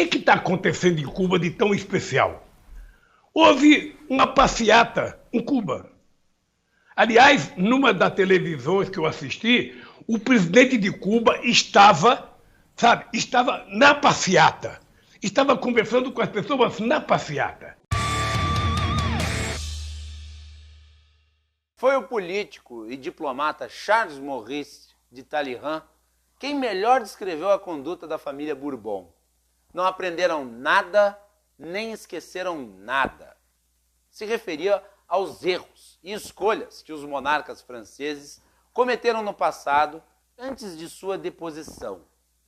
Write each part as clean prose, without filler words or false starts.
que está acontecendo em Cuba de tão especial? Houve uma passeata em Cuba. Aliás, numa das televisões que eu assisti, o presidente de Cuba estava na passeata. Estava conversando com as pessoas na passeata. Foi o político e diplomata Charles Maurice de Talleyrand quem melhor descreveu a conduta da família Bourbon. Não aprenderam nada, nem esqueceram nada. Se referia aos erros e escolhas que os monarcas franceses cometeram no passado antes de sua deposição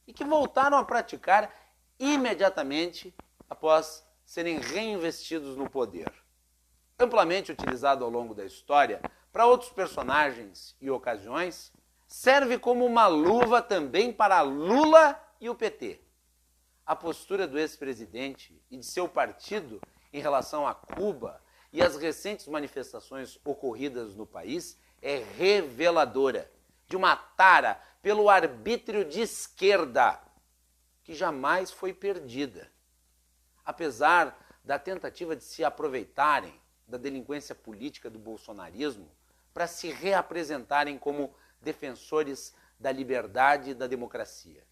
e que voltaram a praticar imediatamente após serem reinvestidos no poder. Amplamente utilizado ao longo da história para outros personagens e ocasiões, serve como uma luva também para Lula e o PT. A postura do ex-presidente e de seu partido em relação a Cuba e as recentes manifestações ocorridas no país é reveladora de uma tara pelo arbítrio de esquerda que jamais foi perdida. Apesar da tentativa de se aproveitarem da delinquência política do bolsonarismo para se reapresentarem como defensores da liberdade e da democracia.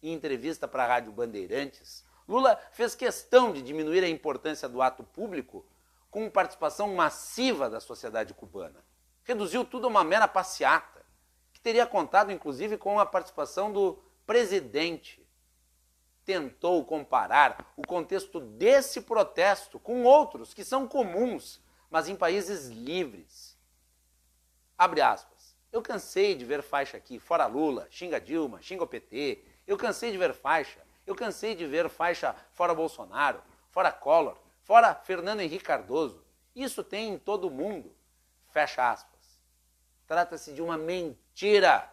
Em entrevista para a Rádio Bandeirantes, Lula fez questão de diminuir a importância do ato público com participação massiva da sociedade cubana. Reduziu tudo a uma mera passeata, que teria contado inclusive com a participação do presidente. Tentou comparar o contexto desse protesto com outros que são comuns, mas em países livres. Abre aspas. Eu cansei de ver faixa aqui, fora Lula, xinga Dilma, xinga o PT. Eu cansei de ver faixa. Eu cansei de ver faixa fora Bolsonaro, fora Collor, fora Fernando Henrique Cardoso. Isso tem em todo mundo. Fecha aspas. Trata-se de uma mentira.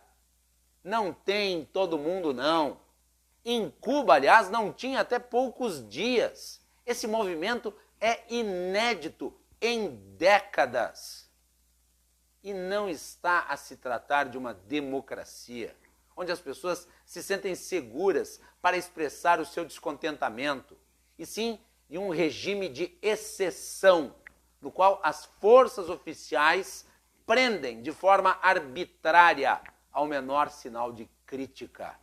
Não tem em todo mundo, não. Em Cuba, aliás, não tinha até poucos dias. Esse movimento é inédito em décadas. E não está a se tratar de uma democracia, onde as pessoas se sentem seguras para expressar o seu descontentamento, e sim de um regime de exceção, no qual as forças oficiais prendem de forma arbitrária ao menor sinal de crítica.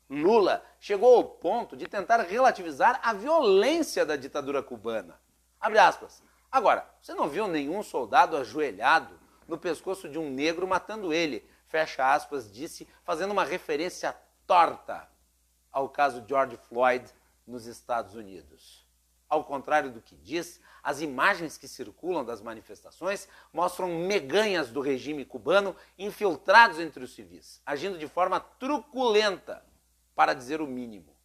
Lula chegou ao ponto de tentar relativizar a violência da ditadura cubana. Abre aspas. Agora, você não viu nenhum soldado ajoelhado no pescoço de um negro matando ele, fecha aspas, disse, fazendo uma referência torta ao caso George Floyd nos Estados Unidos. Ao contrário do que diz, as imagens que circulam das manifestações mostram meganhas do regime cubano infiltrados entre os civis, agindo de forma truculenta, para dizer o mínimo.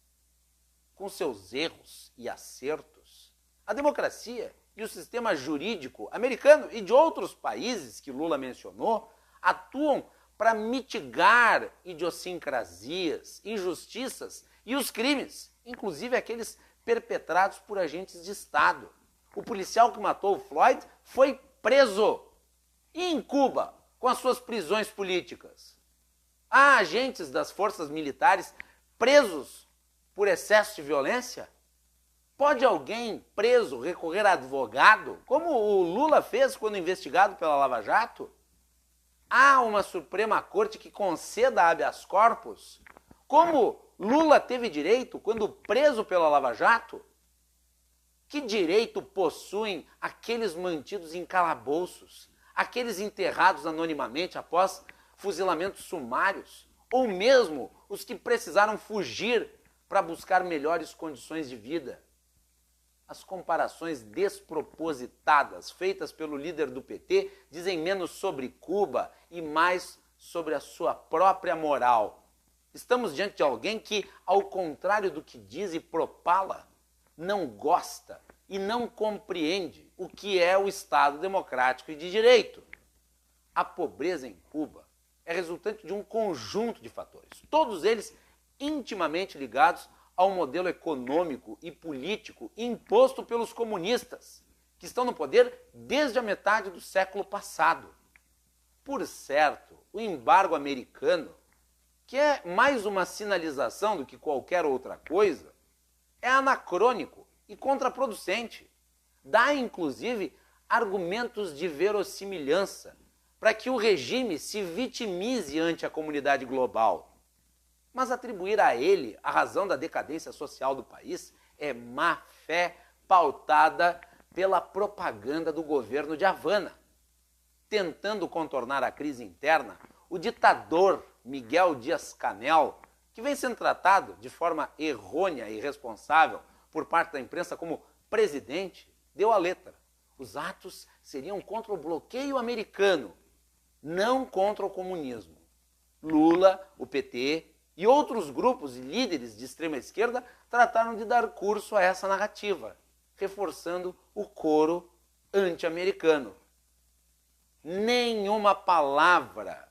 Com seus erros e acertos, a democracia e o sistema jurídico americano e de outros países que Lula mencionou atuam para mitigar idiosincrasias, injustiças e os crimes, inclusive aqueles perpetrados por agentes de Estado. O policial que matou o Floyd foi preso. E em Cuba, com as suas prisões políticas? Há agentes das forças militares presos por excesso de violência? Pode alguém preso recorrer a advogado, como o Lula fez quando investigado pela Lava Jato? Há uma Suprema Corte que conceda habeas corpus, como Lula teve direito quando preso pela Lava Jato? Que direito possuem aqueles mantidos em calabouços, aqueles enterrados anonimamente após fuzilamentos sumários, ou mesmo os que precisaram fugir para buscar melhores condições de vida? As comparações despropositadas feitas pelo líder do PT dizem menos sobre Cuba e mais sobre a sua própria moral. Estamos diante de alguém que, ao contrário do que diz e propala, não gosta e não compreende o que é o Estado democrático e de direito. A pobreza em Cuba é resultante de um conjunto de fatores, todos eles intimamente ligados ao modelo econômico e político imposto pelos comunistas, que estão no poder desde a metade do século passado. Por certo, o embargo americano, que é mais uma sinalização do que qualquer outra coisa, é anacrônico e contraproducente. Dá, inclusive, argumentos de verossimilhança para que o regime se vitimize ante a comunidade global. Mas atribuir a ele a razão da decadência social do país é má-fé pautada pela propaganda do governo de Havana. Tentando contornar a crise interna, o ditador Miguel Díaz-Canel, que vem sendo tratado de forma errônea e irresponsável por parte da imprensa como presidente, deu a letra. Os atos seriam contra o bloqueio americano, não contra o comunismo. Lula, o PT e outros grupos e líderes de extrema esquerda trataram de dar curso a essa narrativa, reforçando o coro anti-americano. Nenhuma palavra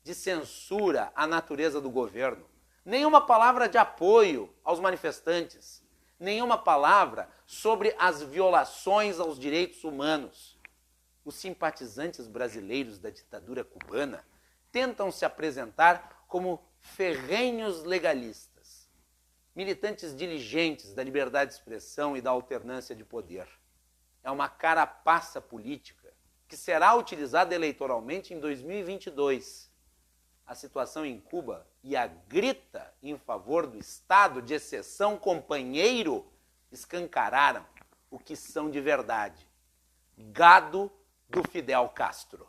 de censura à natureza do governo, nenhuma palavra de apoio aos manifestantes, nenhuma palavra sobre as violações aos direitos humanos. Os simpatizantes brasileiros da ditadura cubana tentam se apresentar como ferrenhos legalistas, militantes diligentes da liberdade de expressão e da alternância de poder. É uma carapaça política que será utilizada eleitoralmente em 2022. A situação em Cuba e a grita em favor do estado de exceção companheiro escancararam o que são de verdade: gado do Fidel Castro.